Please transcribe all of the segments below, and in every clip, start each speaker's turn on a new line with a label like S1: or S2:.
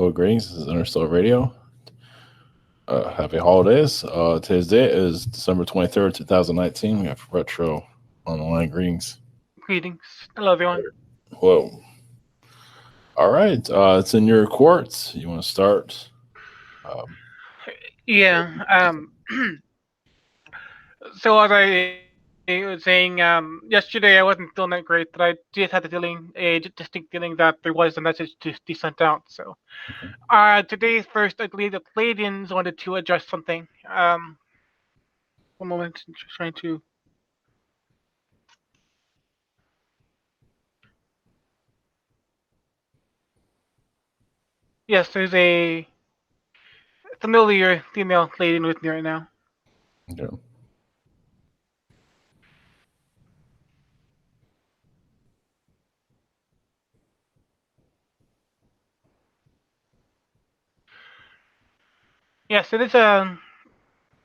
S1: Well, greetings. This is Interstellar Radio. Happy holidays. Today's date is December 23rd, 2019. We have Retro on the line. Greetings.
S2: Greetings. Hello, everyone.
S1: Whoa. All right. It's in your courts. You want to start? Um,
S2: Yeah. So as I was saying, yesterday I wasn't feeling that great, but I just had the feeling, a distinct feeling that there was a message to be sent out. So, today first, I believe the Pleiadians wanted to address something. One moment, I'm just trying to. Yes, there's a familiar female Pleiadian with me right now.
S1: yeah.
S2: Yes, it is a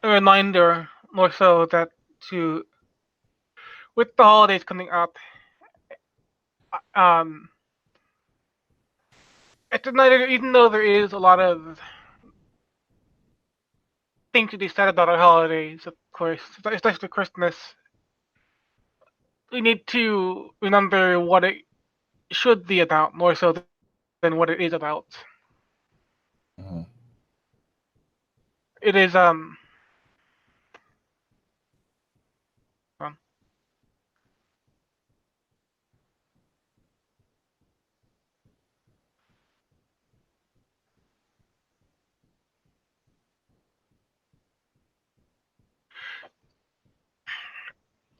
S2: reminder, more so that to with the holidays coming up, um, it's another, even though there is a lot of things to be said about our holidays, of course, especially Christmas, we need to remember what it should be about more so than what it is about.
S1: Mm-hmm.
S2: It is um,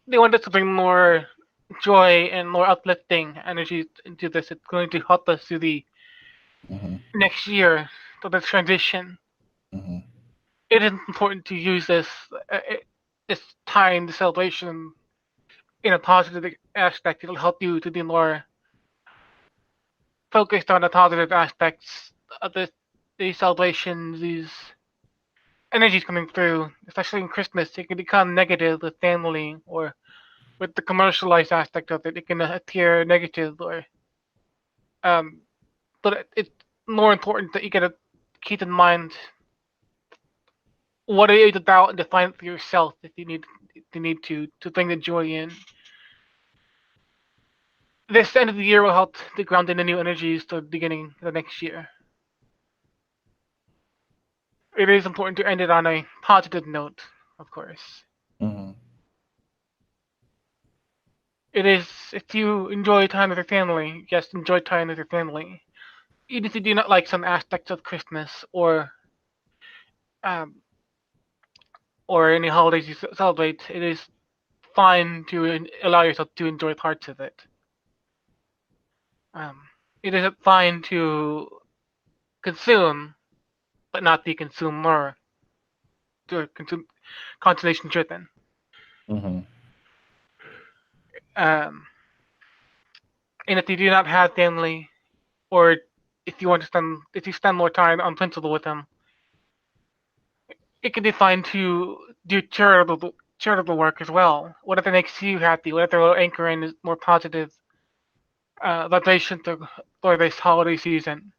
S2: they want us to bring more joy and more uplifting energy into this. It's going to help us through the
S1: Mm-hmm.
S2: next year, to the transition.
S1: Mm-hmm.
S2: It is important to use uh, this time, the celebration, in a positive aspect. It'll help you to be more focused on the positive aspects of these celebrations, these energies coming through, especially in Christmas. It can become negative with family or with the commercialized aspect of it. It can appear negative, or um, but it's more important that you gotta keep in mind what it is about and define it for yourself if you need to bring the joy in. This end of the year will help to ground in the new energies to the beginning of the next year. It is important to end it on a positive note, of course.
S1: Mm-hmm.
S2: It is, if you enjoy time with your family, yes, enjoy time with your family. Even if you do not like some aspects of Christmas um, or any holidays you celebrate, it is fine to allow yourself to enjoy parts of it. Um, it is fine to consume, but not be consumer, to consume consolation driven.
S1: Mm-hmm.
S2: Um, and if you do not have family, or if you spend more time on principle with them, it can be fine to do charitable work as well. Whatever makes you happy, whatever will anchor in is more positive vibration for this holiday season.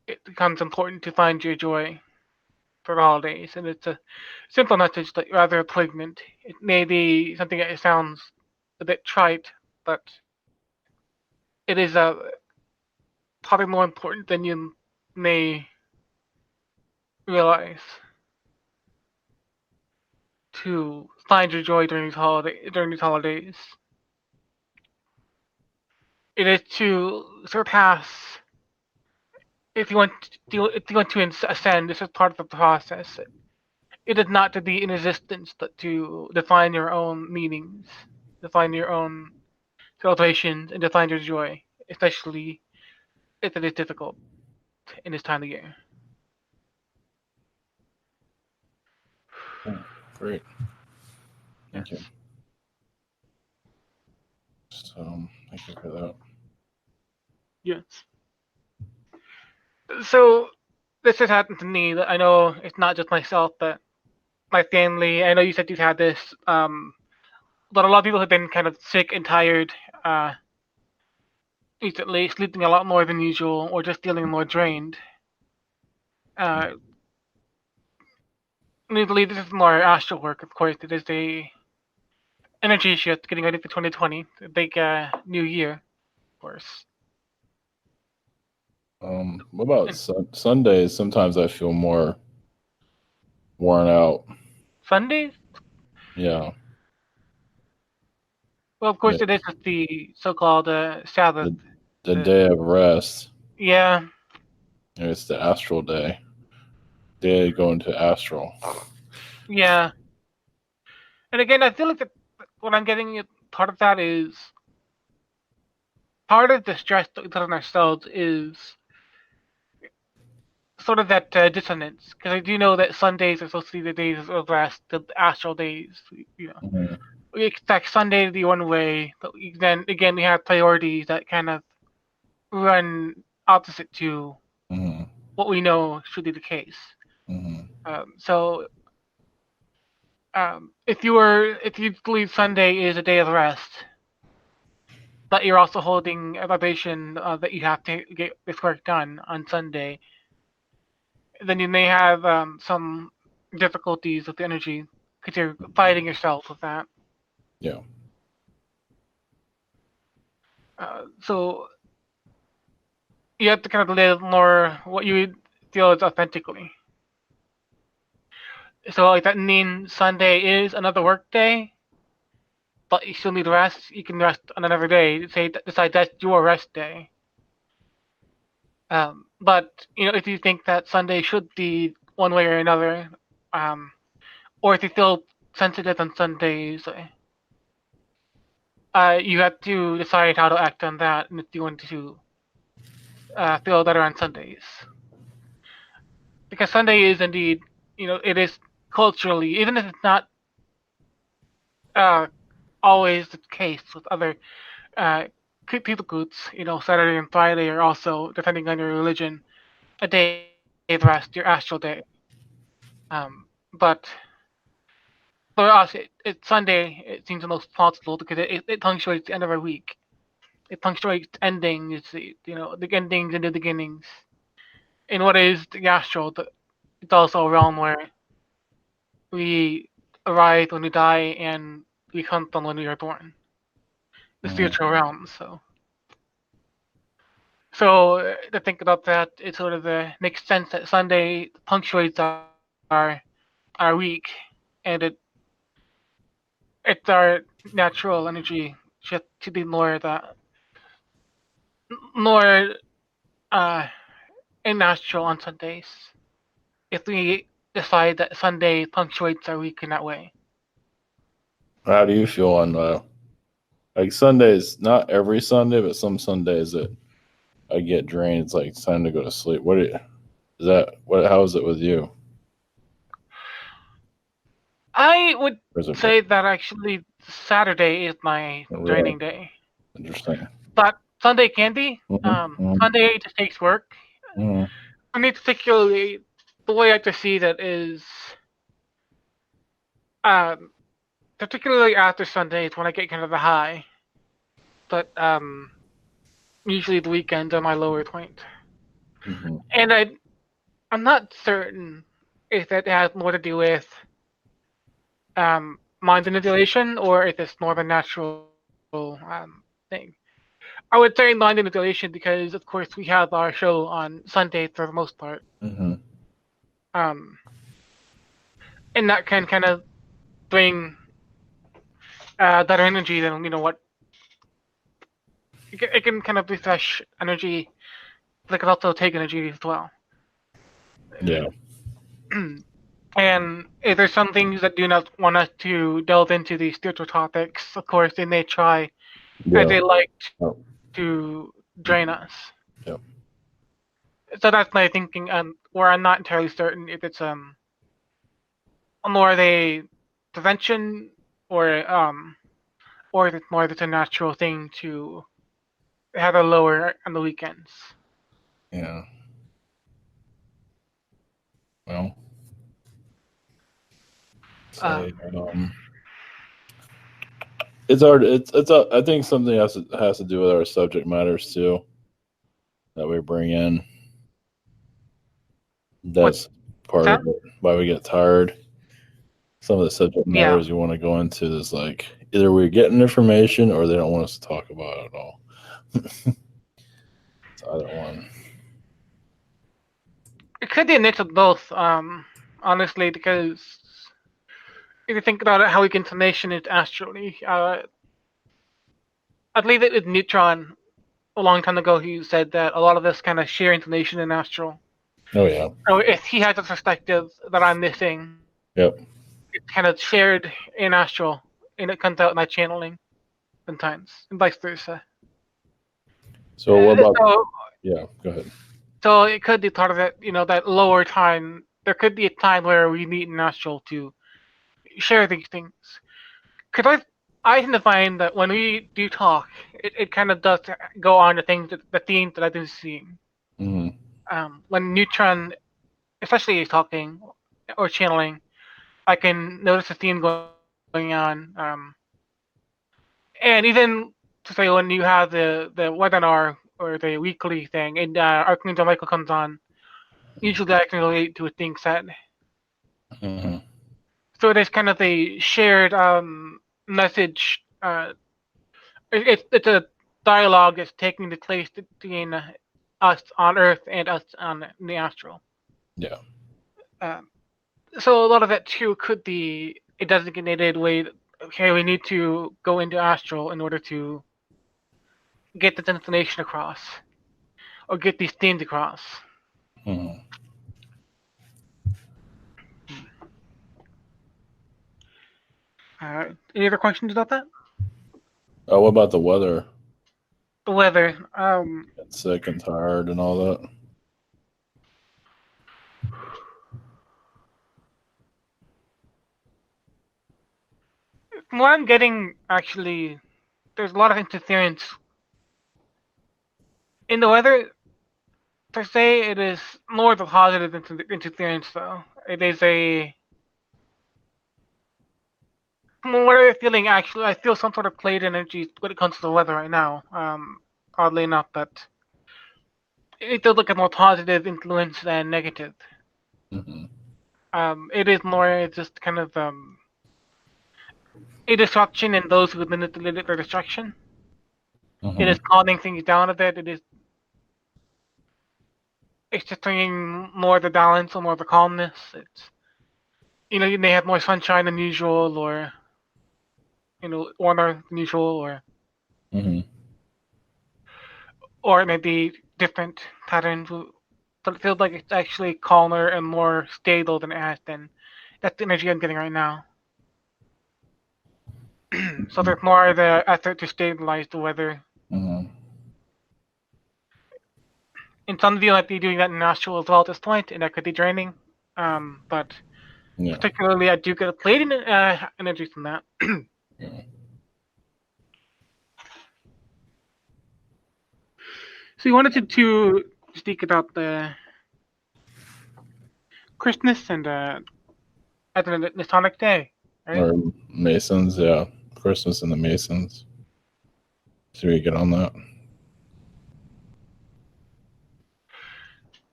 S2: It becomes important to find your joy for the holidays, and it's a simple message, but rather poignant. It may be something that sounds a bit trite, but it is probably more important than you may realize to find your joy during these holidays. It is to surpass. If you want to ascend, this is part of the process. It is not to be in resistance, but to define your own meanings, define your own celebrations, and define your joy, especially if it is difficult in this time of year.
S1: Yeah. Great. Thank you.
S2: Yes.
S1: Thank you for that.
S2: Yes. So this has happened to me. That I know it's not just myself, but my family. I know you said you've had this, but a lot of people have been kind of sick and tired uh, recently, sleeping a lot more than usual, or just feeling more drained. Uh, Usually, this is more astral work, of course. It is a energy shift, getting ready for 2020, the big new year, of course.
S1: What about
S2: And
S1: Sundays? Sometimes I feel more worn out.
S2: Sundays,
S1: Yeah,
S2: well, of
S1: yeah.
S2: course, it is just the so-called Sabbath.
S1: The the
S2: Uh,
S1: day of rest.
S2: yeah,
S1: It's the astral day. Day going to astral.
S2: yeah. And again, I feel like what I'm getting at, part of that is part of the stress that we put on ourselves is sort of that dissonance. Because I do know that Sundays are supposed to be the days of rest, the astral days. You know,
S1: Hmm.
S2: we expect Sunday to be one way, but then again we have priorities that kind of run opposite to
S1: Hmm.
S2: what we know should be the case.
S1: Hmm.
S2: So if you believe Sunday is a day of rest, but you're also holding a vibration that you have to get this work done on Sunday, then you may have some difficulties with the energy because you're fighting yourself with that.
S1: Yeah.
S2: So you have to kind of live more what you feel is authentically. So like that means Sunday is another work day, but you still need rest. You can rest on another day. Say decide that's your rest day. But if you think that Sunday should be one way or another, um, or if you feel sensitive on Sundays, you have to decide how to act on that, and if you want to feel better on Sundays, because Sunday is indeed, it is culturally, even if it's not uh, always the case with other uh, people groups. Saturday and Friday are also, depending on your religion, a day of rest, your astral day. But for us, it's Sunday. It seems the most plausible because it punctuates the end of our week. It punctuates endings, the endings and the beginnings. In what is the astral, it's also a realm where we arrive when we die and we come from when we are born. The
S1: Hmm.
S2: spiritual realm. So to think about that, it sort of makes sense that Sunday punctuates our week, and it's our natural energy shift to be more uh in natural on Sundays. If we decide that Sunday punctuates our week in that way.
S1: How do you feel on like Sundays? Not every Sunday, but some Sundays that I get drained. It's like it's time to go to sleep. Is that? What? How is it with you?
S2: I would
S1: Or is it
S2: say that actually Saturday is my
S1: really
S2: draining day,
S1: interesting?
S2: but Sunday can be.
S1: Hmm.
S2: Sunday just takes work.
S1: Hmm.
S2: For me, particularly, the way I have to see that is, um, particularly after Sundays when I get kind of a high, but usually the weekends are my lower point.
S1: Hmm.
S2: And I'm not certain if that has more to do with mind manipulation or if it's more of a natural thing. I would say mind manipulation because, of course, we have our show on Sunday for the most part.
S1: Hmm.
S2: Um, and that can kind of bring better energy than what it can kind of refresh energy, but it can also take energy as well.
S1: Yeah.
S2: And if there's some things that do not want us to delve into these spiritual topics, of course, they may try as
S1: Yeah.
S2: they like
S1: Oh.
S2: to drain us.
S1: Yeah.
S2: So that's my thinking, where I'm not entirely certain if it's more of a prevention or or if it's more just a natural thing to have a lower on the weekends.
S1: Yeah. Well,
S2: Um,
S1: say it's hard. I think something has to do with our subject matters too that we bring in.
S2: What's
S1: That's part
S2: that?
S1: of it. Why we get tired. Some of the subject
S2: Yeah.
S1: matters you want to go into is like either we're getting information or they don't want us to talk about it at all. It's either one.
S2: It could be a mix of both, honestly, because if you think about it, how we get information is astrally. I believe it was Neutron a long time ago who said that a lot of us kind of share information in astral.
S1: Oh yeah.
S2: So if he has a perspective that I'm missing,
S1: Yep.
S2: it's kind of shared in astral, and it comes out in my channeling sometimes, and vice versa.
S1: So what about?
S2: So,
S1: Yeah. Go ahead.
S2: so it could be part of it, that lower time. There could be a time where we meet in astral to share these things. Because I tend to find that when we do talk, it kind of does go on to the themes that I've been seeing.
S1: Mm-hmm.
S2: When Neutron, especially is talking or channeling, I can notice a theme going on. And even to say when you have the webinar or the weekly thing, and Archangel Michael comes on, usually I can relate to a thing set.
S1: Mm-hmm.
S2: So it is kind of a shared message. It's a dialogue that's taking the place between us on Earth and us on the astral.
S1: Yeah.
S2: So a lot of that too could be a designated way. Okay, we need to go into astral in order to get this information across or get these themes across.
S1: Mm-hmm.
S2: Any other questions about that?
S1: What about the weather?
S2: The weather.
S1: Get sick and tired and all that.
S2: From what I'm getting, actually, there's a lot of interference in the weather. Per se, it is more the positive interference, though. It is a. From what I'm feeling, actually, I feel some sort of played energy when it comes to the weather right now. Oddly enough, but it does look at more positive influence than negative.
S1: Mm-hmm.
S2: It is more just kind of a distraction in those who manipulate their distraction. It is
S1: Mm-hmm.
S2: calming things down a bit. It's just bringing more of the balance or more of the calmness. It's you may have more sunshine than usual, or warmer than usual,
S1: Mm-hmm.
S2: or it may be different patterns. But it feels like it's actually calmer and more stable than it has been. That's the energy I'm getting right now. So there's more of the effort to stabilize the weather.
S1: Mm-hmm.
S2: And some of you might be doing that in Astral as well at this point, and that could be draining. But
S1: Yeah.
S2: particularly, I do get a Pleiadian energy from that.
S1: Yeah.
S2: So you wanted to speak about the Christmas and as an Masonic Day, right?
S1: Or Masons, yeah. Christmas and the Masons. Should we get on that?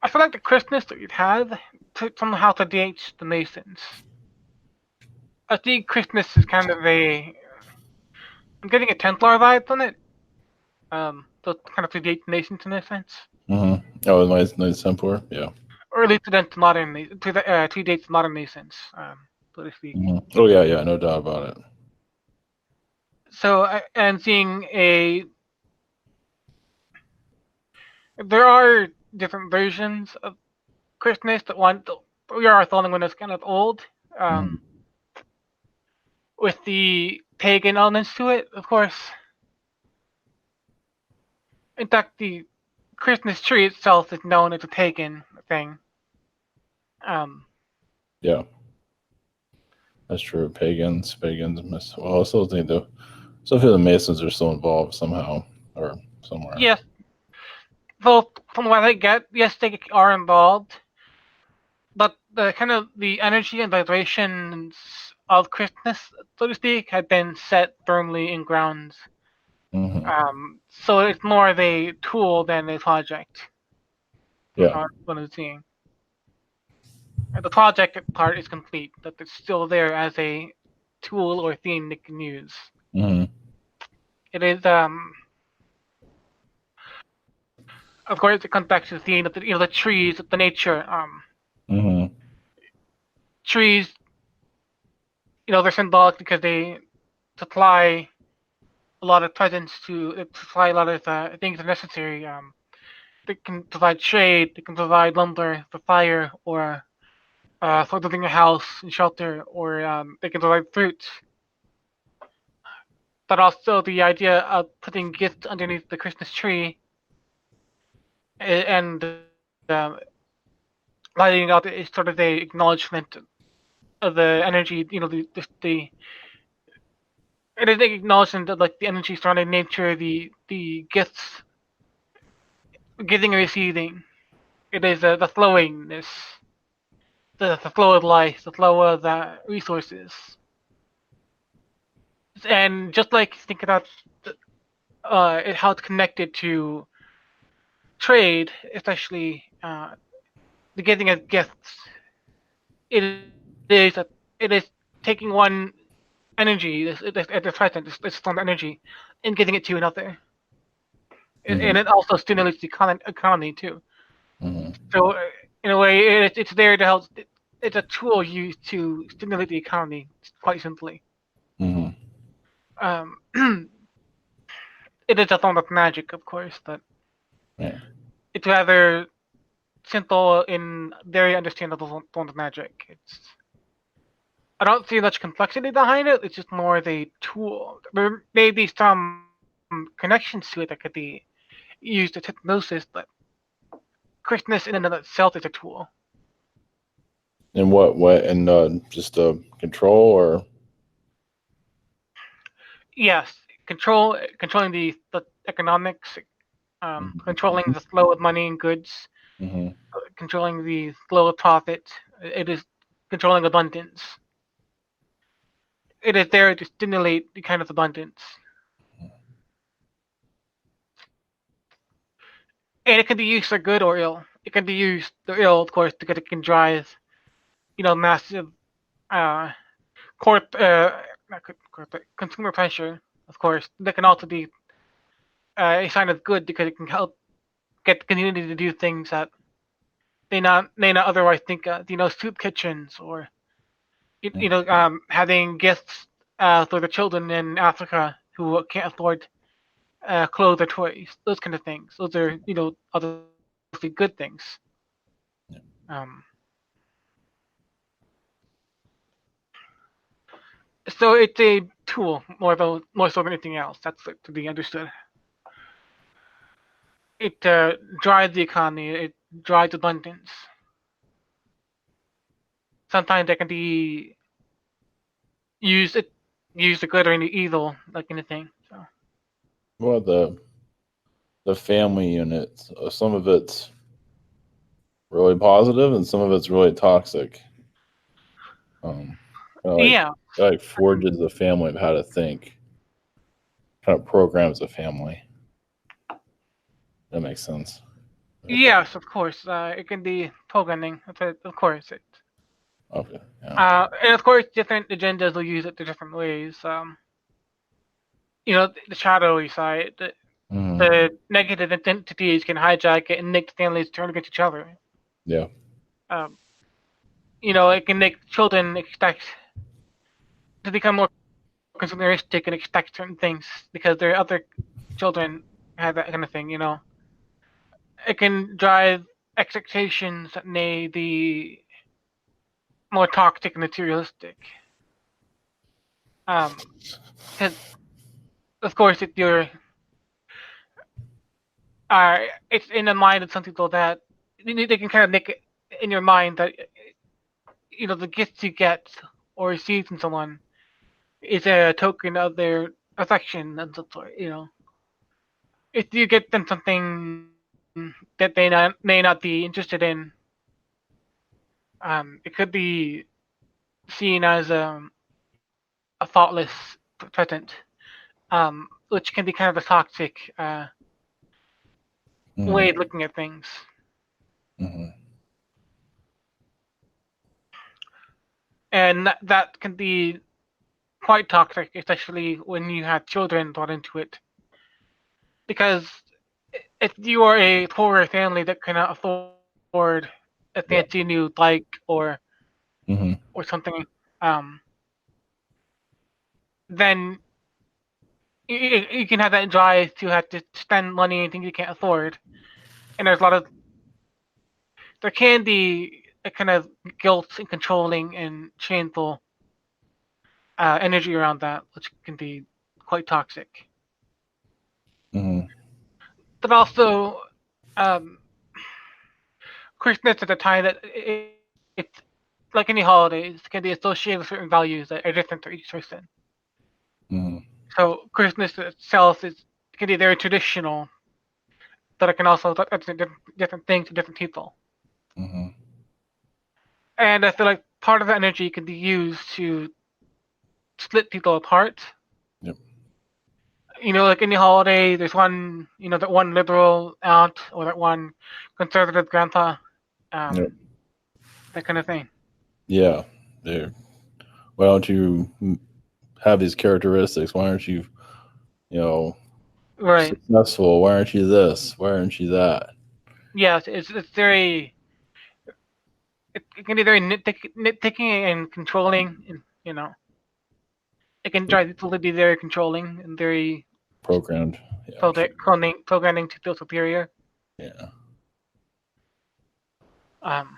S2: I feel like the Christmas that we've had somehow dates the Masons. I think Christmas is kind of I'm getting a Templar vibe from it. So it kind of predates the Masons in a sense.
S1: Mm-hmm. Oh, nice Templar. Yeah.
S2: Or at least predates modern Masons, so to speak.
S1: Mm-hmm. Oh yeah, yeah, no doubt about it.
S2: So I'm seeing there are different versions of Christmas that we are following one that's kind of old,
S1: Mm-hmm.
S2: with the pagan elements to it, of course. In fact, the Christmas tree itself is known as a pagan thing.
S1: Yeah, that's true. Pagans. Well, I still think still feel the Masons are still involved somehow or somewhere.
S2: Yes. So from what I get, yes, they are involved, but the kind of the energy and vibrations of Christmas, so to speak, had been set firmly in ground.
S1: Hmm.
S2: So it's more of a tool than a project, from
S1: Yeah.
S2: how what I'm seeing. The project part is complete, but it's still there as a tool or theme they can use.
S1: Hmm.
S2: It is, of course, it comes back to the theme of the trees, the nature.
S1: Hmm.
S2: Trees, they're symbolic because they supply a lot of presents to supply a lot of things that are necessary. They can provide shade, they can provide lumber for fire, or for building a house and shelter, or they can provide fruit. But also the idea of putting gifts underneath the Christmas tree and lighting it up is sort of a acknowledgement of the energy. The it is an acknowledgement of like the energy surrounding nature, the gifts, giving and receiving. It is the flowingness, the flow of life, the flow of the resources, and just like think about how it's connected to trade, especially the giving of gifts. It is it is taking one energy at the present, this form of energy, and getting it to another,
S1: Hmm.
S2: and it also stimulates the economy too.
S1: Hmm.
S2: So in a way, it's there to help. It's a tool used to stimulate the economy, quite simply.
S1: Hmm.
S2: Um, it is a form of magic, of course, but
S1: Yeah.
S2: it's rather simple and very understandable form of magic. I don't see much complexity behind it. It's just more of a tool. There may be some connections to it that could be used as hypnosis, but Christmas in and of itself is a tool.
S1: In what way? And just control or?
S2: Yes, controlling the economics, controlling
S1: Hmm.
S2: the flow of money and goods,
S1: Hmm.
S2: controlling the flow of profit. It is controlling abundance. It is there to stimulate the kind of abundance. And it can be used for good or ill. It can be used for ill, of course, because it can drive, massive uh, not consumer pressure, of course. That can also be a sign of good because it can help get the community to do things that they not otherwise think of. Soup kitchens or having gifts for the children in Africa who can't afford clothes or toys. Those kind of things. Those are obviously good things. Um, so it's a tool more so than anything else. That's to be understood. It drives the economy. It drives abundance. Sometimes that can be used used the good or the evil, like anything. So
S1: Well, the family unit. Some of it's really positive, and some of it's really toxic. Um, kind of
S2: yeah,
S1: like forges the family of how to think. Kind of programs the family. That makes sense.
S2: yes, of course. It can be programming, of course.
S1: Okay. Yeah.
S2: And of course, different agendas will use it the different ways. The shadowy side,
S1: Hmm.
S2: the negative entities can hijack it and make families turn against each other.
S1: Yeah.
S2: Um, it can make children expect to become more consumeristic and expect certain things because their other children have that kind of thing. It can drive expectations that may be more toxic and materialistic. Because of course, if you're it's in the mind of some people that they can kind of make it in your mind that the gifts you get or receive from someone is a token of their affection and so forth. If you get them something that they may not be interested in, it could be seen as a thoughtless present, which can be kind of a toxic way of looking at things.
S1: Mm-hmm.
S2: And that can be quite toxic, especially when you have children brought into it. Because if you are a poorer family that cannot afford a
S1: Yeah.
S2: fancy new bike
S1: Mm-hmm.
S2: or something, um, then you can have that drive to have to spend money on things you can't afford. And there can be a kind of guilt and controlling and shameful energy around that, which can be quite toxic.
S1: Mm-hmm.
S2: But also, um, Christmas at a time that it's like any holidays can be associated with certain values that are different for each person.
S1: Mm-hmm.
S2: So Christmas itself can be very traditional, but it can also represent different things to different people.
S1: Mm-hmm.
S2: And I feel like part of that energy can be used to split people apart.
S1: Yep.
S2: Like any holiday, there's one, that one liberal aunt or that one conservative grandpa,
S1: Yep.
S2: that kind of thing.
S1: Yeah. There. Why don't you have these characteristics? Why aren't you, you know,
S2: Right.
S1: successful? Why aren't you this? Why aren't you that?
S2: Yes, it's very it can be very nitpicking and controlling, and it can drive people to be very controlling and very
S1: Programmed. Yeah.
S2: programming to feel superior.
S1: Yeah.
S2: Um,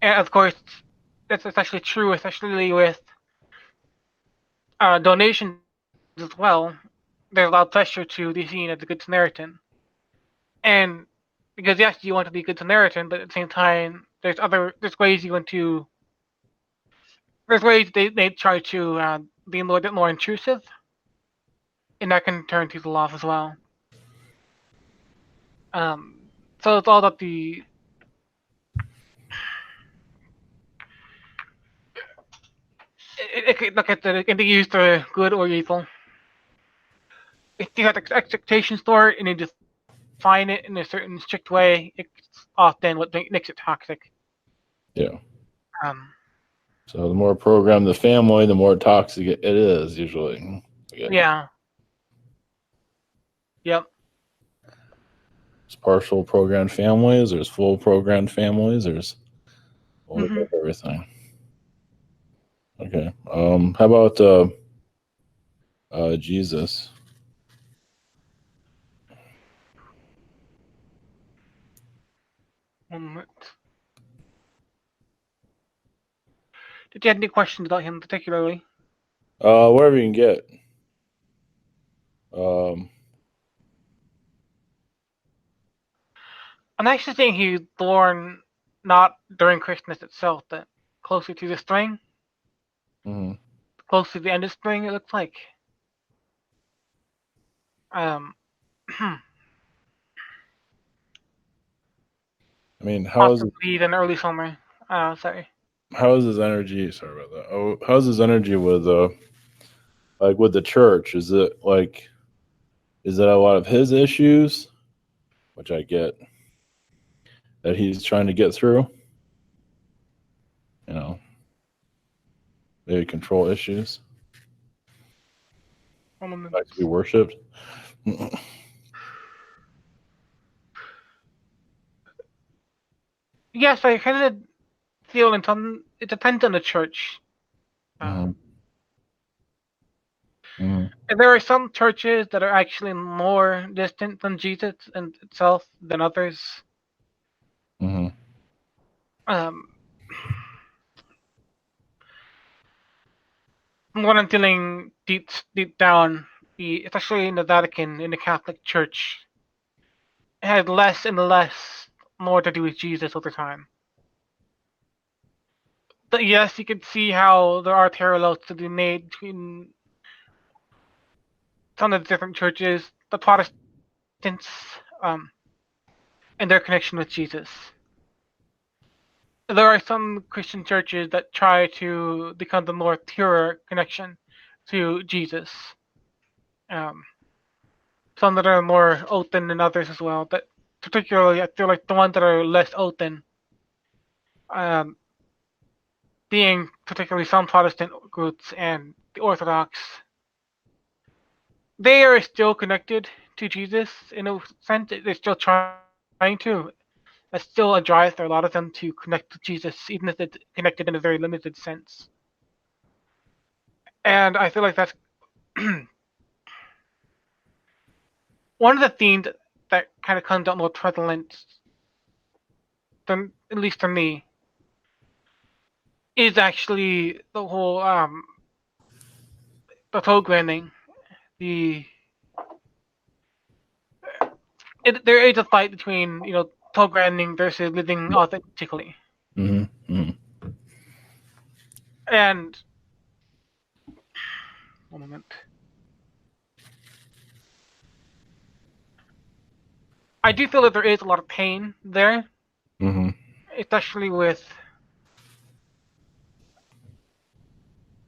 S2: and of course, that's especially true, especially with donations as well. There's a lot of pressure to be seen as a good Samaritan, and because yes, you want to be a good Samaritan, but at the same time, there's ways you want to there's ways they try to be a little bit more intrusive, and that can turn people off as well. So it's all about it could look at it can be used for good or evil. If you have expectations for it and you define it in a certain strict way, it's often what makes it toxic.
S1: Yeah.
S2: Um,
S1: So the more programmed the family, the more toxic it is usually. Okay.
S2: yeah, yep.
S1: There's partial programmed families. There's full programmed families. There's a little bit
S2: Mm-hmm.
S1: of everything. Okay. How about Jesus?
S2: Did you have any questions about him particularly?
S1: Whatever you can get. Um,
S2: I'm actually saying he was born not during Christmas itself, but closer to the spring,
S1: mhm.
S2: close to the end of spring. It looks like. Um,
S1: I mean,
S2: Possibly then early summer. Sorry.
S1: how is his energy? Sorry about that. Oh, how's his energy with like with the church? Is it a lot of his issues, which I get that he's trying to get through? You know, maybe control issues, like to be worshipped.
S2: Yes, I kind of feel in some. It depends on the church.
S1: Mm-hmm. Mm-hmm.
S2: And there are some churches that are actually more distant from Jesus and itself than others.
S1: Mm-hmm.
S2: Um, from what I'm feeling deep down, especially in the Vatican, in the Catholic Church, it had less and less more to do with Jesus over time. But yes, you can see how there are parallels to be made between some of the different churches, the Protestants, um, and their connection with Jesus. there are some Christian churches that try to become the more pure connection to Jesus. Um, some that are more open than others as well. But particularly, I feel like the ones that are less open, um, being particularly some Protestant groups and the Orthodox, they are still connected to Jesus in a sense. They're still trying to. That's still a drive for a lot of them to connect to Jesus, even if it's connected in a very limited sense. And I feel like that's one of the themes that kind of comes out more prevalent, than at least to me, is actually the whole the programming. The there is a fight between programming versus living authentically,
S1: Mm-hmm.
S2: and one moment. I do feel that there is a lot of pain there,
S1: Mm-hmm.
S2: especially with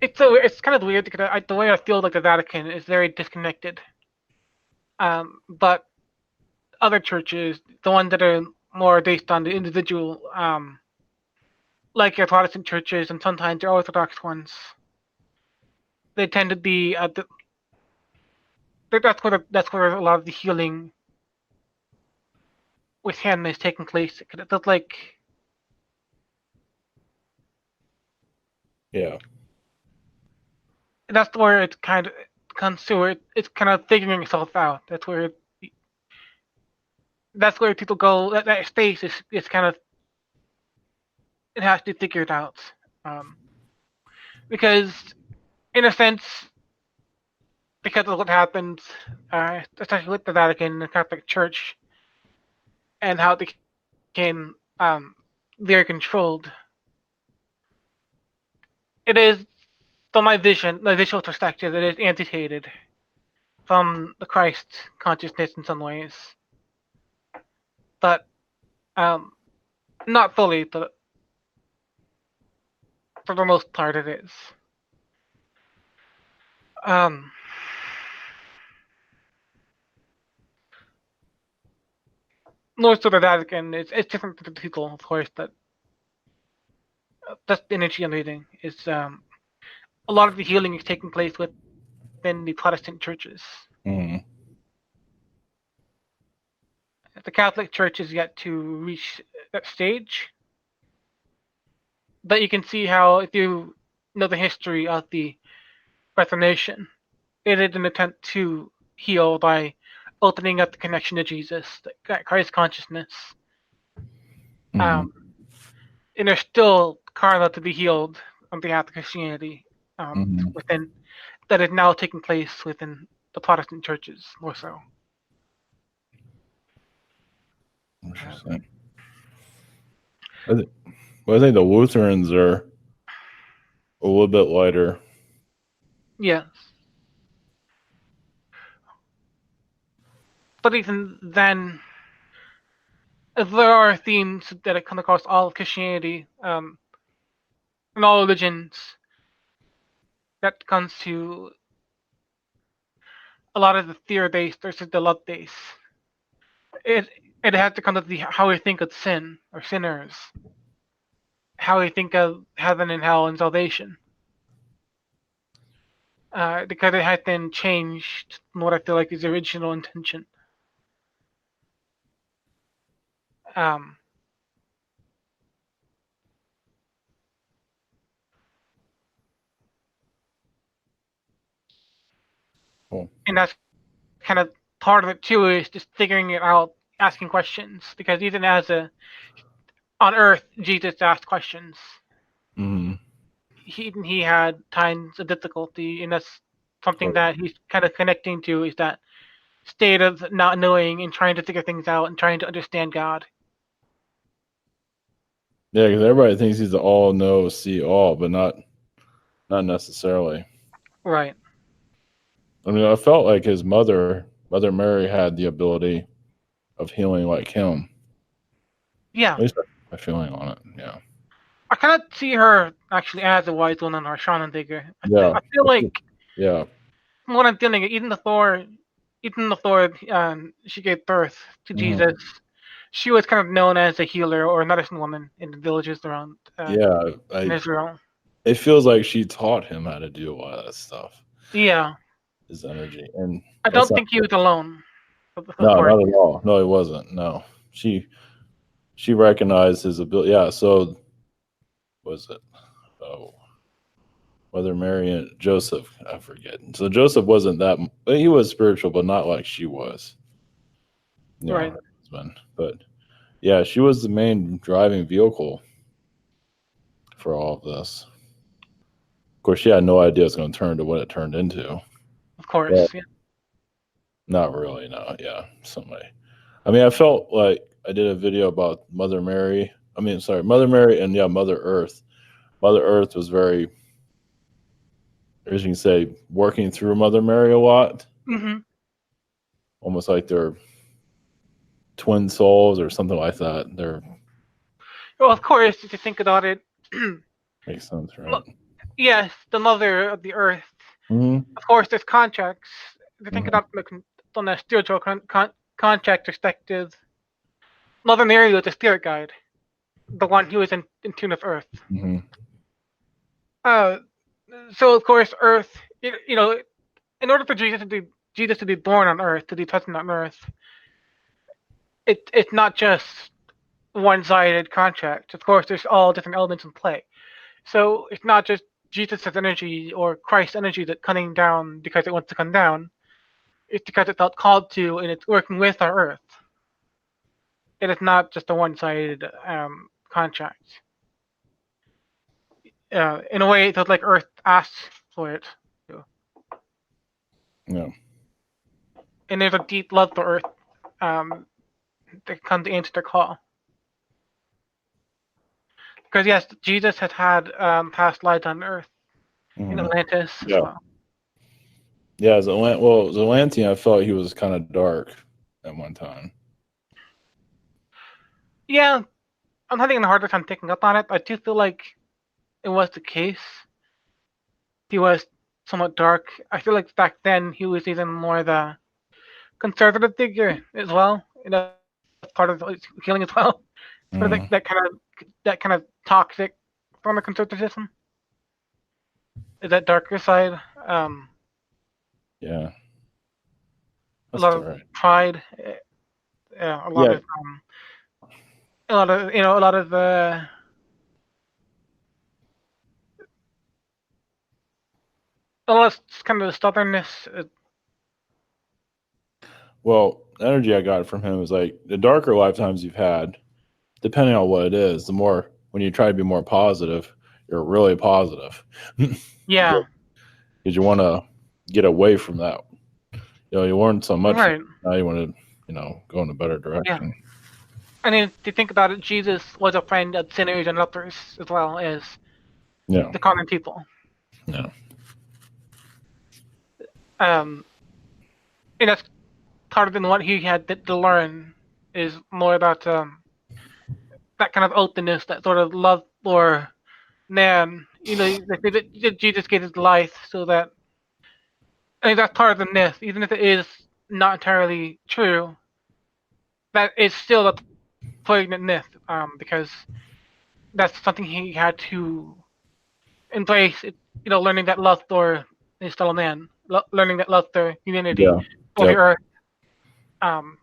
S2: it's kind of weird because the way I feel like the Vatican is very disconnected. But other churches, the ones that are more based on the individual, like your Protestant churches and sometimes your Orthodox ones, they tend to be that's where a lot of the healing with him is taking place. Cause it feels like
S1: Yeah.
S2: that's where it kind of comes to it's kind of figuring itself out. That's where people go. That space is kind of it has to be figured out, um, because in a sense, because of what happened, especially with the Vatican and the Catholic Church, and how they became very controlled. It is, from my visual perspective, it is amputated from the Christ consciousness in some ways, but um, not fully. But for the most part, it is. Um, North of the Vatican, it's different for the people, of course, but that's the energy I'm reading. Is a lot of the healing is taking place within the Protestant churches.
S1: Mm-hmm.
S2: The Catholic Church is yet to reach that stage, but you can see how, if you know the history of the Reformation, it is an attempt to heal by opening up the connection to Jesus, that Christ consciousness.
S1: Mm-hmm.
S2: Um, and there's still karma to be healed on behalf of Christianity,
S1: Mm-hmm.
S2: within that is now taking place within the Protestant churches more so.
S1: Interesting. I think, I think the Lutherans are a little bit lighter.
S2: Yes, but even then, there are themes that come across all of Christianity, and all religions, that comes to a lot of the fear based versus the love based. It it has to come to the how we think of sin or sinners, how we think of heaven and hell and salvation. Because it has been changed from what I feel like is the original intention. Um,
S1: Cool.
S2: and that's kind of part of it too, is just figuring it out, asking questions. Because even on Earth, Jesus asked questions.
S1: Mm-hmm.
S2: He had times of difficulty, and that's something that he's kind of connecting to, is that state of not knowing and trying to figure things out and trying to understand God.
S1: Yeah, because everybody thinks he's the all know, see all, but not necessarily.
S2: Right.
S1: I mean, I felt like his Mother Mary, had the ability of healing like him.
S2: Yeah.
S1: At least that's my feeling on it. Yeah.
S2: I cannot see her actually as a wise one or shaman figure.
S1: Yeah.
S2: I feel like
S1: Yeah.
S2: from what I'm feeling, even the Thor, she gave birth to
S1: Mhm.
S2: Jesus. She was kind of known as a healer or a medicine woman in the villages around
S1: Yeah.
S2: in Israel.
S1: It feels like she taught him how to do a lot of that stuff.
S2: Yeah,
S1: His energy, and
S2: I
S1: that's
S2: don't
S1: not.
S2: think he was alone. Of
S1: No,
S2: course,
S1: not at all. No, he wasn't. No, she recognized his ability. Yeah. So was it? Oh, Mother Mary and Joseph. I forget. So Joseph wasn't that. He was spiritual, but not like she was. You know,
S2: right?
S1: her husband. But yeah, she was the main driving vehicle for all of this. Of course, she had no idea it's going to turn to what it turned into.
S2: Of course,
S1: But
S2: yeah.
S1: not really. No. Yeah. Somebody. I mean, I felt like I did a video about Mother Mary. I mean, sorry, Mother Mary and yeah, Mother Earth. Mother Earth was very, as you can say, working through Mother Mary a lot,
S2: hmm
S1: almost like they're twin souls or something like that. They're
S2: Well, of course, if you think about it,
S1: makes sense, right?
S2: yes, the mother of the earth.
S1: Mm-hmm.
S2: Of course, there's contracts. If you think
S1: Mm-hmm.
S2: about from a spiritual contract perspective, Mother Mary was the spirit guide, the one who was in tune with Earth.
S1: Mm-hmm.
S2: Uh, so of course, Earth. In order for Jesus to be born on Earth, to be present on Earth, it's not just one-sided contract. Of course, there's all different elements in play. So it's not just Jesus' energy or Christ's energy that's coming down because it wants to come down. It's because it felt called to, and it's working with our Earth. It is not just a one-sided contract. In a way, it's like Earth asks for it,
S1: Yeah.
S2: and there's a deep love for Earth um, that comes to answer the call. Because yes, Jesus has had past lives on Earth in
S1: Mm-hmm.
S2: Atlantis as
S1: Yeah.
S2: well.
S1: Yeah. As Atlantean, I felt he was kind of dark at one time.
S2: Yeah, I'm having a harder time picking up on it. I do feel like it was the case. He was somewhat dark. I feel like back then he was even more the conservative figure as well. That's part of his healing as well. Sort of
S1: Mm-hmm.
S2: like that kind of toxic form of conservatism. Is that darker side?
S1: Yeah.
S2: A
S1: That's
S2: lot
S1: all
S2: of
S1: right.
S2: pride. A lot
S1: Yeah.
S2: of a lot of a lot of a lot of kind of the stubbornness.
S1: Well, energy I got from him is like the darker lifetimes you've had, depending on what it is, the more when you try to be more positive, you're really positive because
S2: Yeah,
S1: you want to get away from that. You learn so much from
S2: right.
S1: it. Now you want to, go in a better
S2: Yeah.
S1: direction.
S2: I mean, if you think about it, Jesus was a friend of sinners and lepers as well as
S1: Yeah,
S2: the common people.
S1: yeah,
S2: Um, and that's part of what he had to learn is more about that kind of openness, that sort of love for man. Like Jesus gave his life so that I think that's part of the myth, even if it is not entirely true. That is still a poignant myth, because that's something he had to embrace. Learning that love for his fellow man, learning that love for humanity,
S1: yeah,
S2: for the
S1: yep,
S2: earth. Um,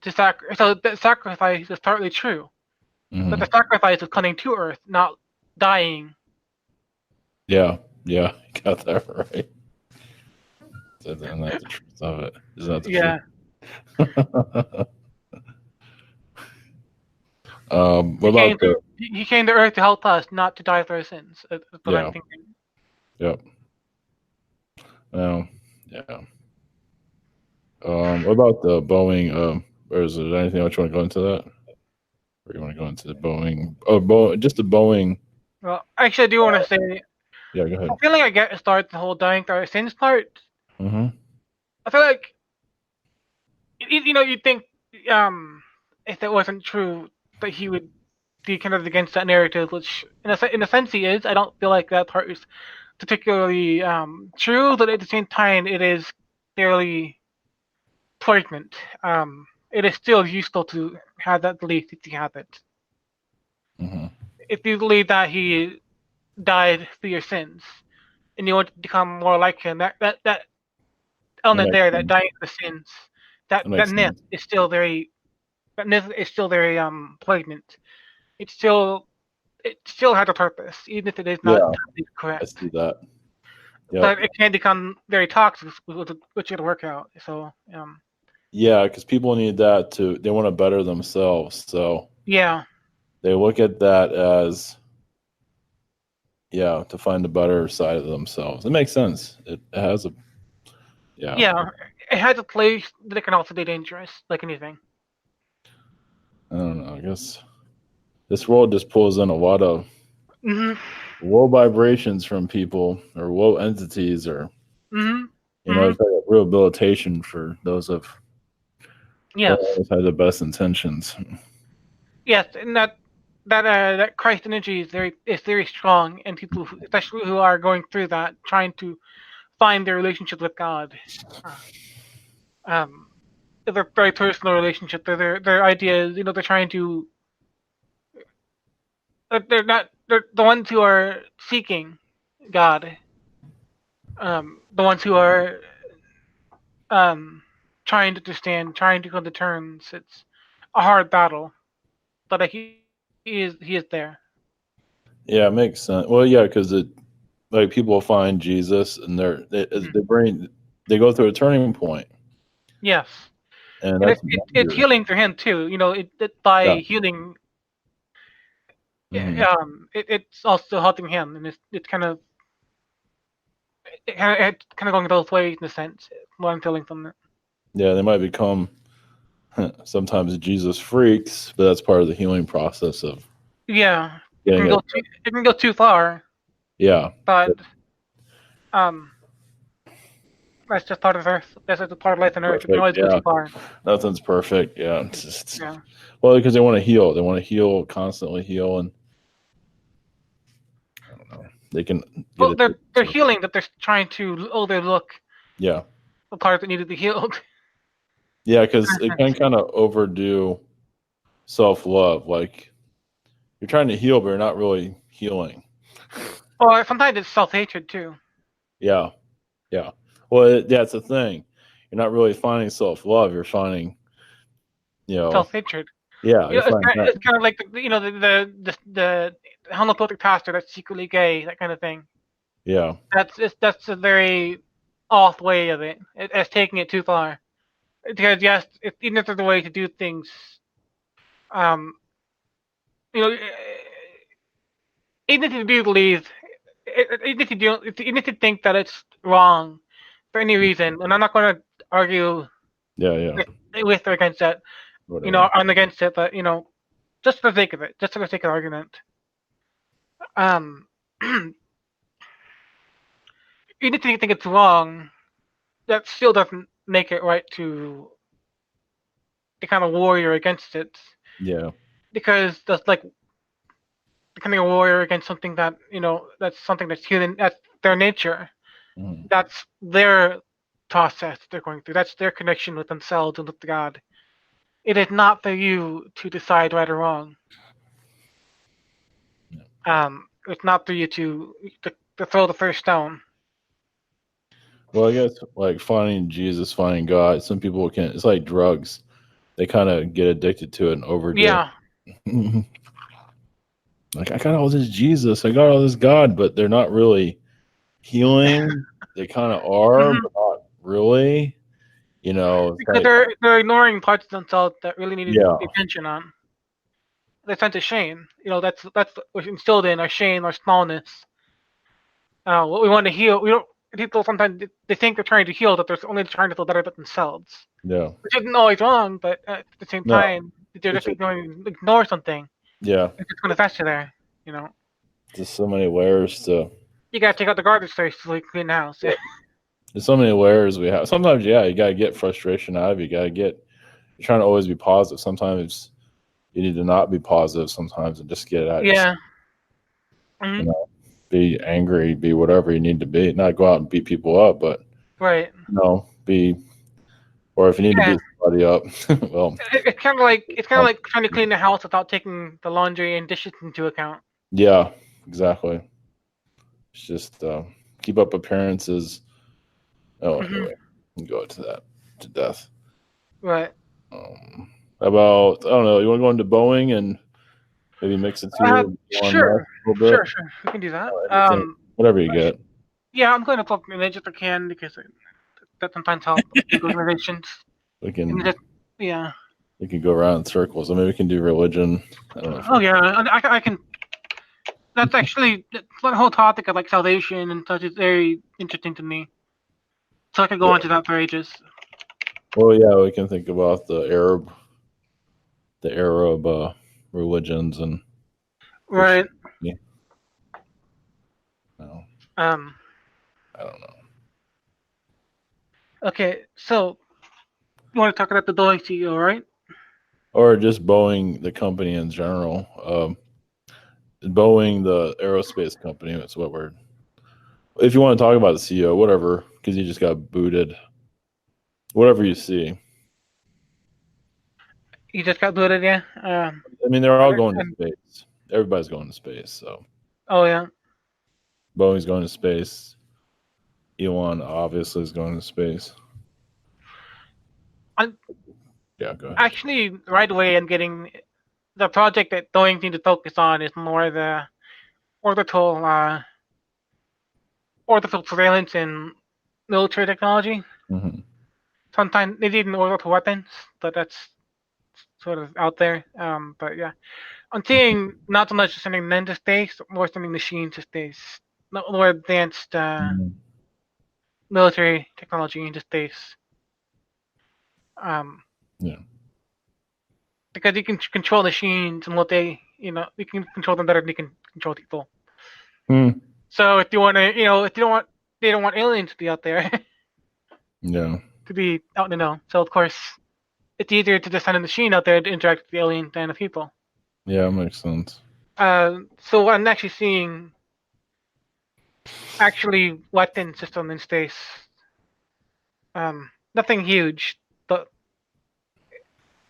S2: so the sacrifice is partly true, but the
S1: hmm,
S2: sacrifice is coming to earth, not dying.
S1: yeah, yeah. You got that right. And that's the truth of it. Isn't that the
S2: Yeah,
S1: truth? What
S2: he
S1: about
S2: came
S1: the?
S2: to he came to earth to help us, not to die for our sins. That's what I'm
S1: Yeah,
S2: thinking.
S1: yep. Yeah. What about the Boeing? Or is there anything else you want to go into that? Or you want to go into the Boeing? Oh, just the Boeing.
S2: Well, actually, I do want to say,
S1: Yeah, go
S2: the
S1: ahead.
S2: feeling I get to start the whole dying for our sins part.
S1: Mm-hmm.
S2: I feel like you'd think um if it wasn't true that he would he kind of against that narrative, which in a sense he is. I don't feel like that part is particularly true, but at the same time it is fairly poignant. It is still useful to have that belief if you have it.
S1: Mm-hmm.
S2: If you believe that he died for your sins and you want to become more like him, that
S1: That
S2: element
S1: makes
S2: there, that
S1: sense.
S2: dying for sins,
S1: That makes
S2: myth
S1: sense.
S2: is still very poignant. It still has a purpose, even if it is not
S1: Yeah,
S2: entirely
S1: I
S2: correct.
S1: see that. Yep.
S2: But it can become very toxic, which you got to work out. So
S1: Yeah, because people need that they want to better themselves. So
S2: yeah,
S1: they look at that as, yeah, to find the better side of themselves. It makes sense. It has a, yeah,
S2: yeah, it has a place, but it can also be dangerous, like anything.
S1: I don't know. I guess this world just pulls in a lot of
S2: Mhm.
S1: low vibrations from people or low entities, or,
S2: Mhm.
S1: it's
S2: Mhm.
S1: like a rehabilitation for those of don't
S2: Yes.
S1: always have the best intentions.
S2: Yes, and that Christ energy is very strong, and people, especially who are going through that, trying to find their relationship with God. Uh, Um, it's a very personal relationship. Their ideas, they're trying to. They're not. They're the ones who are seeking God. The ones who are um trying to understand, trying to come to terms. It's a hard battle, but he is there.
S1: Yeah, it makes sense. Well, yeah, because it like people find Jesus and
S2: Mhm.
S1: they go through a turning point,
S2: Yes,
S1: and
S2: and
S1: that's
S2: it's
S1: major.
S2: healing for him too. By
S1: Yeah.
S2: healing,
S1: Hmm.
S2: it's also helping him, and it's kind of going both ways in a sense. What I'm feeling from it.
S1: Yeah, they might become sometimes Jesus freaks, but that's part of the healing process of
S2: Yeah,
S1: getting it.
S2: it can go too far,
S1: Yeah.
S2: but um, that's just part of Earth. That's just a part of life on Earth. It can
S1: Perfect.
S2: always go
S1: Yeah.
S2: too far.
S1: Nothing's perfect. Yeah. It's just,
S2: Yeah.
S1: well, because they want to heal. They want to heal, constantly heal, and I don't know. They can get
S2: Well,
S1: it.
S2: they're healing, but they're trying to overlook
S1: Yeah.
S2: the part that needed to be healed.
S1: Yeah, because it can kind of overdo self love. Like you're trying to heal, but you're not really healing.
S2: Or sometimes it's self hatred too.
S1: Yeah. Yeah. Well, that's the thing. You're not really finding self love. You're finding, you know,
S2: Self hatred.
S1: yeah, you're finding that.
S2: It's kind of like the homophilic pastor that's secretly gay, that kind of thing.
S1: Yeah.
S2: That's a very off way of it. It's taking it too far. Because yes, even if there's a way to do things, um, you know, even if you do believe, even if you don't, even if you think that it's wrong for any reason, and I'm not going to argue
S1: Yeah. Yeah.
S2: with or against that,
S1: Whatever.
S2: I'm against it, but just for the sake of it, just for the sake of argument, um, even if you think it's wrong, that still doesn't make it right to kind of warrior against it,
S1: Yeah.
S2: because that's like becoming a warrior against something that that's something that's human, that's their nature,
S1: Mhm.
S2: that's their process they're going through, that's their connection with themselves and with God. It is not for you to decide right or wrong.
S1: Yeah.
S2: It's not for you to throw the first stone.
S1: Well, I guess like finding Jesus, finding God. Some people can. It's like drugs. They kind of get addicted to it and overdo
S2: Yeah.
S1: it. Like I got all this Jesus, I got all this God, but they're not really healing. They kind of are,
S2: Hmm.
S1: but not really. It's
S2: Because
S1: like,
S2: they're ignoring parts of themselves that really needed
S1: yeah,
S2: the attention on. The sense of shame. That's what's instilled in our shame, our smallness. What we want to heal. We don't. People sometimes they think they're trying to heal, that they're only trying to feel better about themselves,
S1: yeah.
S2: which isn't always wrong. But at the same
S1: No,
S2: time, they're
S1: it's
S2: just
S1: just,
S2: going to ignore something.
S1: yeah.
S2: It's just going to fester there. You know,
S1: Just so many layers to.
S2: you gotta take out the garbage first so you clean the house.
S1: Yeah. There's so many layers we have. Sometimes, yeah, you gotta get frustration out of you. You gotta get. You're trying to always be positive. Sometimes, you need to not be positive sometimes and just get it out of yourself.
S2: Yeah. Hmm.
S1: You know, be angry, be whatever you need to be. Not go out and beat people up, but
S2: Right.
S1: be. Or if you need to
S2: Yeah.
S1: beat somebody up, well,
S2: It's kind of like
S1: um,
S2: trying to clean the house without taking the laundry and dishes into account.
S1: yeah, exactly. It's just keep up appearances. Oh,
S2: Hmm.
S1: anyway, we can go to that to death.
S2: Right.
S1: About I don't know. You want to go into Boeing and maybe mix the two Elon Musk
S2: Sure.
S1: a little bit.
S2: Sure. We can do that.
S1: Anything, whatever you
S2: I sh-
S1: get.
S2: yeah, I'm going to talk religion if I can because that sometimes helps big organizations.
S1: We
S2: And
S1: can
S2: just yeah.
S1: we can go around in circles. And maybe we can do religion. I don't know if
S2: Oh yeah, I can. That's actually that whole topic of like salvation and such is very interesting to me. So I could go
S1: yeah.
S2: into that for ages.
S1: Well, yeah, we can think about the Arab religions and
S2: Right.
S1: Christianity. No,
S2: Um.
S1: I don't know.
S2: Okay. So you want to talk about the Boeing CEO, right?
S1: Or just Boeing, the company in general. Boeing, the aerospace company. That's what we're. If you want to talk about the CEO, whatever, because he just got booted. Whatever you see.
S2: He just got booted, yeah.
S1: I mean, they're all going to
S2: And
S1: space. Everybody's going to space. So
S2: oh yeah.
S1: Boeing's going to space. Elon obviously is going to space.
S2: I'm
S1: Yeah, go ahead.
S2: actually right away. I'm getting the project that Boeing need to focus on is more the orbital orbital surveillance and military technology.
S1: Hmm.
S2: Sometimes they need orbital weapons, but that's sort of out there. But yeah, I'm seeing not so much sending men to space, more sending machines to space, more advanced
S1: Hmm.
S2: military technology into space. Um,
S1: Yeah.
S2: because you can control machines and what they, you can control them better than you can control people.
S1: Hmm.
S2: So if you want to, if you don't want, they don't want aliens to be out there,
S1: Yeah.
S2: to be out in the know. So of course, it's easier to just send a machine out there to interact with the alien than the people.
S1: Yeah, makes sense.
S2: So I'm actually seeing actually weapon system in space. Nothing huge, but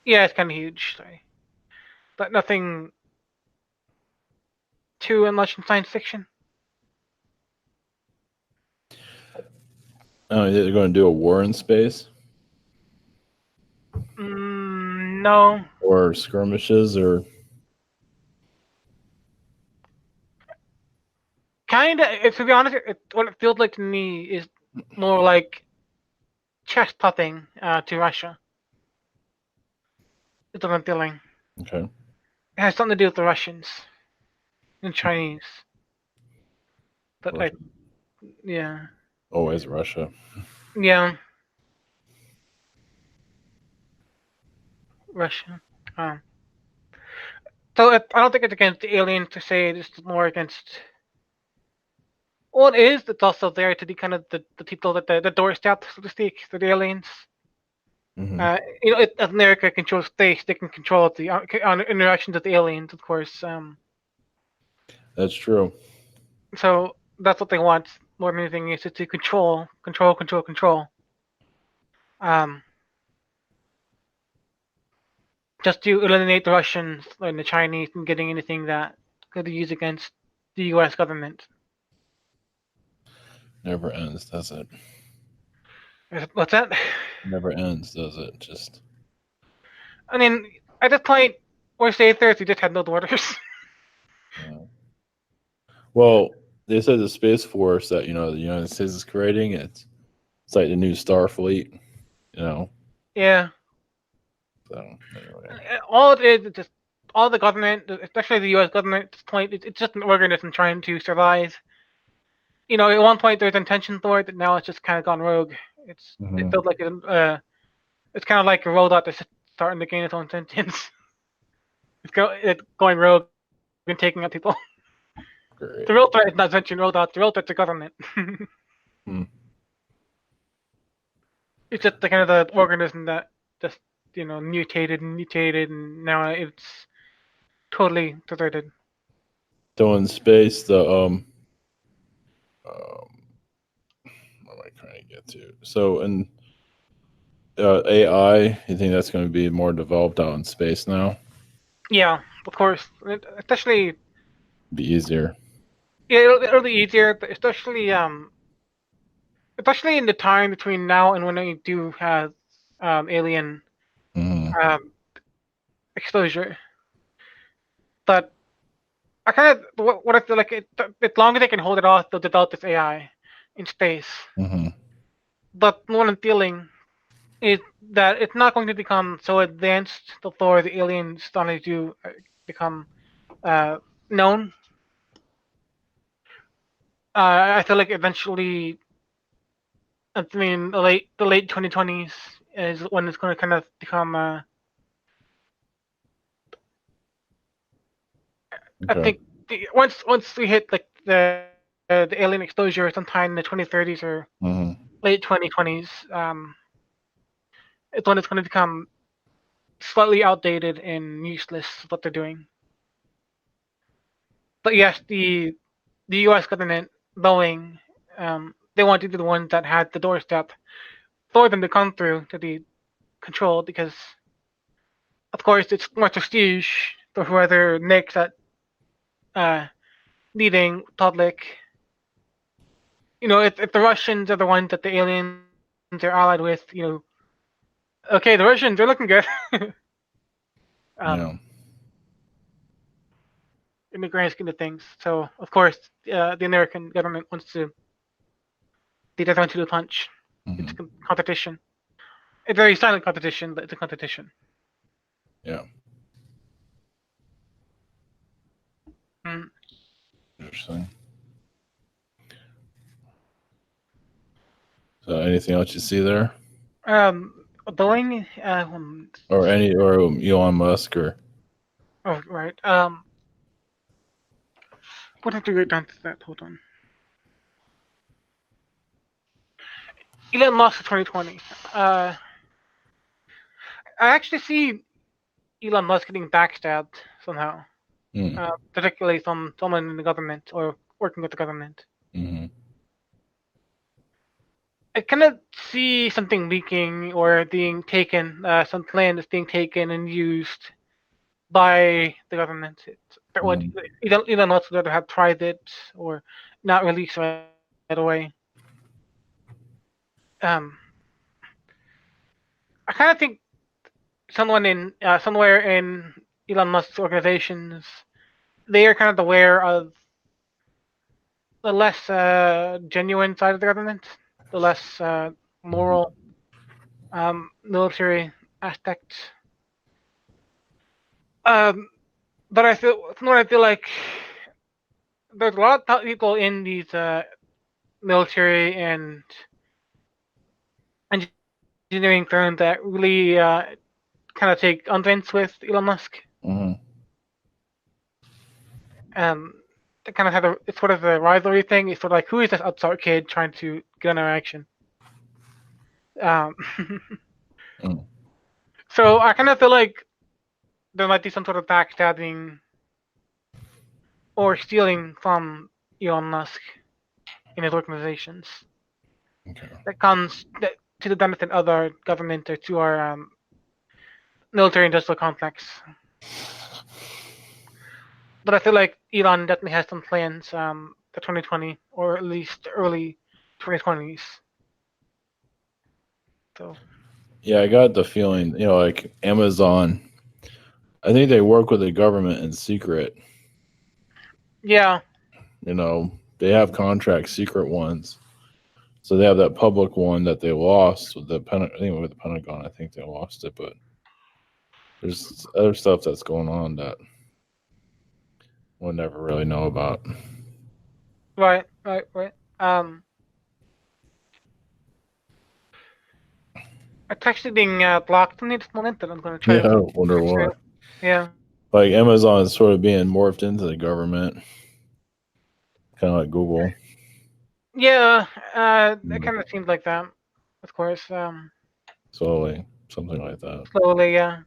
S2: yeah, it's kind of huge. Sorry, but nothing too much in science fiction.
S1: Oh, they're going to do a war in space
S2: No,
S1: or skirmishes or.
S2: kind of. To be honest, what it feels like to me is more like chest puffing to Russia. Is what I'm feeling.
S1: Okay.
S2: It has something to do with the Russians and Chinese. But
S1: Russia.
S2: yeah,
S1: Always Russia.
S2: yeah, Russia. Um, so I don't think it's against the aliens to say it's more against. Well, it is. It's also there to be kind of the people at the doorstep, so to speak, to the aliens.
S1: Hmm.
S2: As America controls space, they can control the interactions with the aliens, of course.
S1: That's true.
S2: So that's what they want more than anything is to control. Um, just to eliminate the Russians and the Chinese from getting anything that could be used against the U.S. government.
S1: Never ends, does it?
S2: What's that?
S1: Never ends, does it? Just.
S2: I mean, at this point, we're safer if we just had no borders.
S1: Uh, well, they said the Space Force that the United States is creating it's like the new Starfleet. You know.
S2: Yeah.
S1: So anyway.
S2: All it is just all the government, especially the U.S. government, at this point, it's just an organism trying to survive. At one point there was intention for it, but now it's just kind of gone rogue. It
S1: Hmm.
S2: feels like it's kind of like a robot that's starting to gain its own sentience. It's going rogue and taking out people.
S1: Great.
S2: The real threat is not sentient robots. The real threat's the government.
S1: Hmm.
S2: It's just the kind of the organism that just mutated and mutated, and now it's totally deserted.
S1: So in space, the what am I trying to get to? So in AI, you think that's going to be more developed out in space now?
S2: Yeah, of course. Especially,
S1: Be easier.
S2: yeah, it'll be easier, especially in the time between now and when we do have alien
S1: Hmm.
S2: um, exposure. But I kind of what I feel like as long as they can hold it off, they'll develop this AI in space.
S1: Hmm.
S2: But what I'm feeling is that it's not going to become so advanced before the aliens starting to become uh, known. I feel like eventually, I mean, the late 2020s is when it's going to kind of become. I
S1: Okay.
S2: think once we hit like the alien exposure sometime in the 2030s or
S1: Hmm.
S2: late 2020s, it's when it's going to become slightly outdated and useless what they're doing. But yes, the U.S. government, Boeing, they wanted to be the ones that had the doorstep for them to come through to be controlled because, of course, it's more prestige for whoever makes that uh, leading public. If the Russians are the ones that the aliens are allied with, okay, the Russians, they're looking good. um,
S1: Yeah.
S2: in the grand scheme of things. So, of course, the American government wants to be the one to the punch. It's
S1: Hmm.
S2: a competition. A very silent competition, but it's a competition.
S1: Yeah.
S2: Mm.
S1: Interesting. So anything else you see there,
S2: Boeing,
S1: or any, or Elon Musk, or
S2: oh, right. What have to write down to that? Hold on. Elon Musk 2020. I actually see Elon Musk getting backstabbed somehow,
S1: mm,
S2: particularly from someone in the government or working with the government.
S1: hmm,
S2: I kind of see something leaking or being taken, some plan is being taken and used by the government. What
S1: hmm,
S2: Elon Musk would rather have private or not released right away. Um, I kind of think somewhere in Elon Musk's organizations, they are kind of aware of the less genuine side of the government, the less
S1: hmm,
S2: moral military aspect. Um, but I feel like there's a lot of people in these military and engineering firms that really kind of take umbrance with Elon Musk.
S1: hmm.
S2: Um, they kind of have it's sort of a rivalry thing. It's sort of like who is this upstart kid trying to get on our action? Um,
S1: Mm.
S2: so I kind of feel like there might be some sort of backstabbing or stealing from Elon Musk in his organizations
S1: Okay.
S2: that comes to the benefit of our government or to our military industrial complex. But I feel like Elon definitely has some plans for 2020 or at least early 2020s. So
S1: Yeah, I got the feeling, like Amazon. I think they work with the government in secret.
S2: yeah,
S1: They have contracts, secret ones. So they have that public one that they lost with I think with the Pentagon. I think they lost it, but there's other stuff that's going on that we'll never really know about.
S2: right. Um, it's actually being blocked from this moment, but I'm going to try
S1: Yeah,
S2: to
S1: I wonder
S2: fix
S1: why.
S2: it. Yeah,
S1: Like Amazon is sort of being morphed into the government, kind of like Google.
S2: yeah. It
S1: Mm.
S2: kind of seems like that. Of course,
S1: Slowly, something like that.
S2: slowly. Yeah.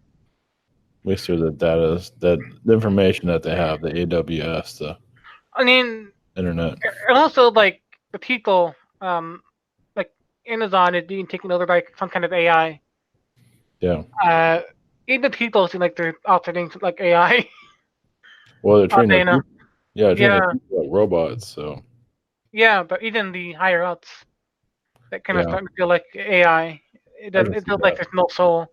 S1: least through the data, that the information that they have, the AWS, the
S2: I mean,
S1: internet.
S2: and also like the people, like Amazon is being taken over by some kind of AI.
S1: Yeah.
S2: Uh, Even people seem like they're operating like AI.
S1: Well, they're treating their
S2: Dana.
S1: people. Yeah, treating their
S2: Yeah,
S1: people like robots. So
S2: yeah, but even the higher ups, that kind of
S1: yeah,
S2: starting to feel like AI. It
S1: I
S2: doesn't.
S1: can
S2: It
S1: see
S2: feels like
S1: that.
S2: there's no soul.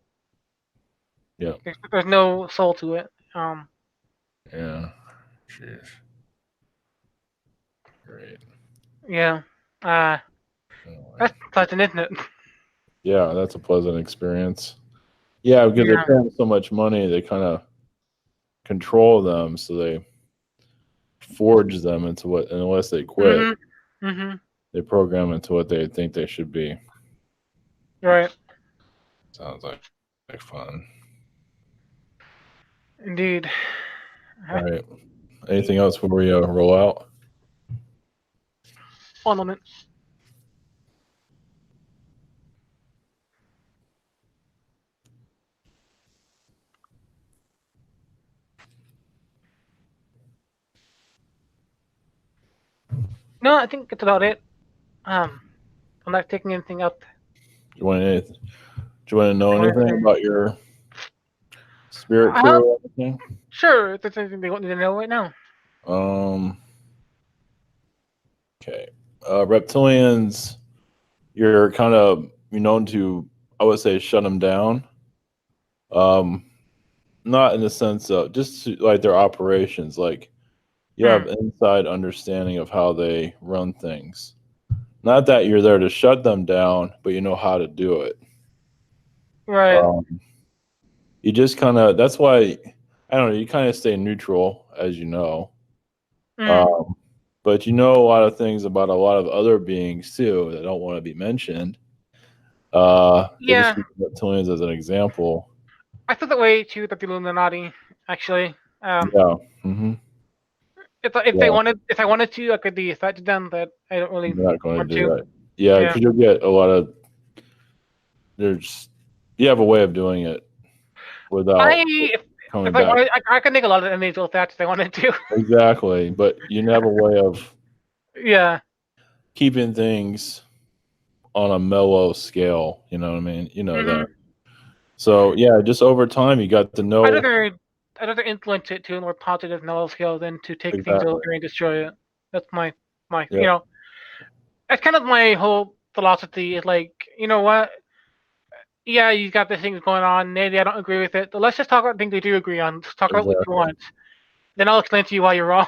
S1: Yeah.
S2: There's no soul to it.
S1: Yeah. Jeez. Great.
S2: Yeah. Uh,
S1: Anyway.
S2: that's pleasant, isn't it?
S1: Yeah, that's a pleasant experience. Yeah, because they're
S2: Yeah.
S1: paying so much money, they kind of control them, so they forge them into what, unless they quit,
S2: Mhm. Mhm.
S1: they program into what they think they should be.
S2: Right.
S1: Sounds like fun.
S2: Indeed.
S1: All right. Anything else before we roll out?
S2: One moment. No, I think that's about it. Um, I'm not taking anything up.
S1: Do you want anything? Do you want to know anything about your spirit
S2: Uh,
S1: crew or anything?
S2: sure. If there's anything they want me to know right now.
S1: Um. Okay. Reptilians, you're kind of known to, I would say, shut them down. Um. Not in the sense of just like their operations. Like you
S2: Hmm.
S1: have inside understanding of how they run things. Not that you're there to shut them down, but you know how to do it.
S2: Right.
S1: Um, you just kind of, that's why, I don't know, you kind of stay neutral, as you know.
S2: Hmm.
S1: Um, but you know a lot of things about a lot of other beings too that don't want to be mentioned. They just
S2: Yeah.
S1: use reptilians as an example.
S2: I feel that way too. That the Illuminati, actually.
S1: Yeah. Hmm. Yeah.
S2: If I wanted to, I could be affected them, but I don't really
S1: You're not going
S2: want
S1: to do
S2: to.
S1: that. Yeah,
S2: Yeah.
S1: because you'll get a lot of, there's, you have a way of doing it
S2: I
S1: without
S2: if
S1: coming
S2: I
S1: back.
S2: wanted, I could make a lot of enemies with that if I wanted to.
S1: Exactly. But you have a way of
S2: Yeah.
S1: keeping things on a mellow scale. You know what I mean? You know
S2: Hmm.
S1: that. So yeah, just over time, you got to
S2: I'd
S1: know
S2: rather I'd rather influence it to a more positive mellow scale than to take things over
S1: exactly.
S2: and destroy it. That's my
S1: Yeah,
S2: that's kind of my whole philosophy is like, you know what? Yeah, you got this thing going on. Maybe I don't agree with it, but let's just talk about things we do agree on. Just talk about what you
S1: exactly.
S2: want. Then I'll explain to you why you're wrong.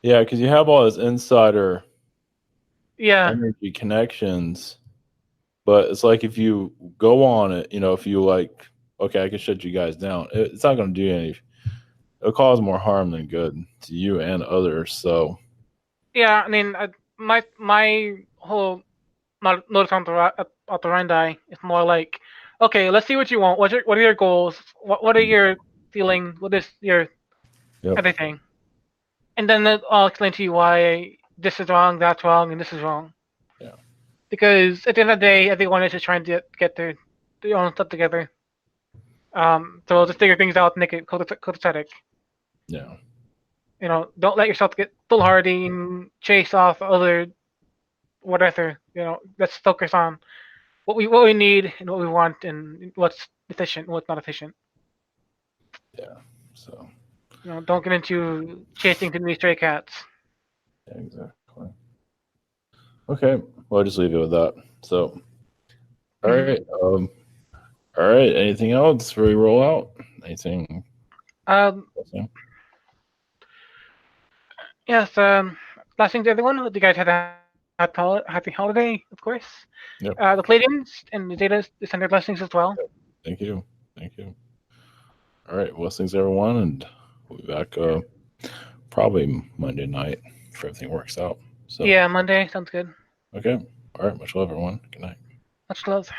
S1: Yeah, because you have all this insider
S2: Yeah.
S1: energy connections, but it's like if you go on it, if you like, okay, I can shut you guys down. It's not going to do any. It'll cause more harm than good to you and others. So
S2: Yeah, I mean, my whole modus operandi is more like, okay, let's see what you want. What are your goals? What are your feelings? What is your
S1: yep,
S2: everything? And then I'll explain to you why this is wrong, that's wrong, and this is wrong.
S1: yeah,
S2: Because at the end of the day, everyone is just trying to get their own stuff together. So just figure things out, and make it copacetic.
S1: yeah,
S2: Don't let yourself get foolhardy and chase off other whatever. Let's focus on what we need and what we want and what's efficient and what's not efficient.
S1: yeah. So
S2: Don't get into chasing too many stray cats.
S1: yeah, exactly. Okay, well, I'll just leave it with that. So, all
S2: Hmm.
S1: right, all right. Anything else before we roll out? Anything?
S2: Um,
S1: Else?
S2: yes. Last thing to everyone, hope you guys had a happy holiday, of course.
S1: Yep.
S2: The Pleiadians and the data send their blessings as well.
S1: Thank you. Thank you. All right. Blessings, everyone, and we'll be back probably Monday night if everything works out. So,
S2: Yeah, Monday sounds good.
S1: okay. All right. Much love, everyone. Good night.
S2: Much love.